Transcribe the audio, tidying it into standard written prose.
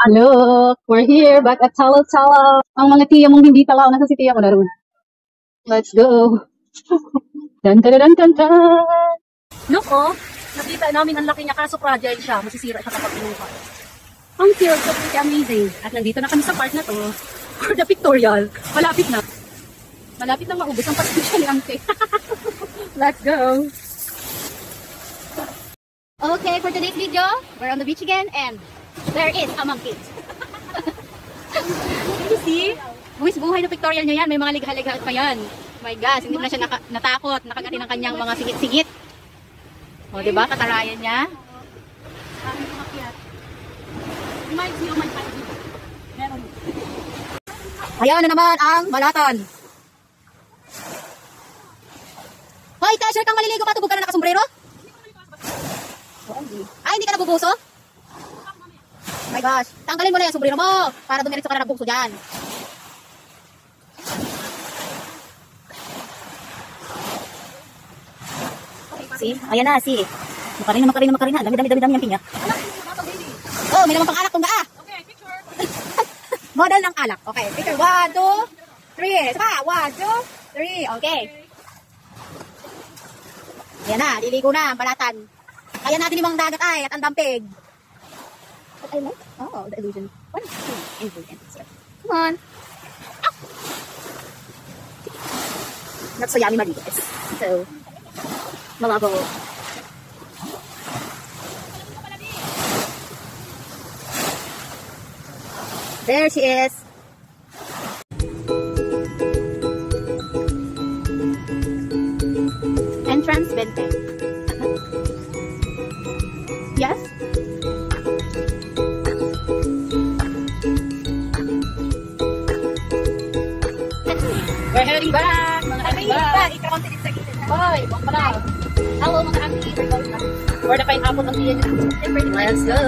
Look, we're here back at Talo Talo. Ang mga tiya mong hindi talaw, nasa si tiya ko na ron. Let's go. Dun, dun, dun, dun, dun. Look, oh. Nakita namin ang laki niya kaso fragile siya. Masisira siya kapag pinuha. Ang cute, so pretty amazing. At nandito na kami sa part na to for the pictorial. Malapit na. Malapit na maubos ang pasensya ni Ante. Let's go. Okay, for today's video, we're on the beach again and there is a monkey. Can you see? Buwis buhay na pictorial niya yan. May mga ligha-ligha pa yan. My gosh, hindi na siya natakot. Nakagati ng kanyang mga sigit-sigit. O, diba? Katarayan niya. Ayan na naman ang balatan. Hoy, Tasher, kang maliligo pa. Tubog ka na nakasombrero? Ay, hindi ka nabubuso? Oh my gosh. Tanggalin mo na yung sombrero mo para dumiretso ka na ng bukso dyan. See? Ayan na, see. Makarin na. Dami yung pinya. Oh, may naman pang alak tong gaa. Okay, picture. Model ng alak. Okay, picture. 1, 2, 3. Sapa, 1, 2, 3. Okay. Ayan na, liligo na ang balatan. Kaya natin yung mga dagat ay at ang dampig. What I like? Oh, the illusion. 1, 2, ingredients. Come on. Ah! Not so yummy maligas. So, malabo. There she is. Entrance Bente. Yes? We're heading back! Mga heading back! Hoy! Baka pala! Hello mga auntie! We're going back. We're the pineapple of the Let's go!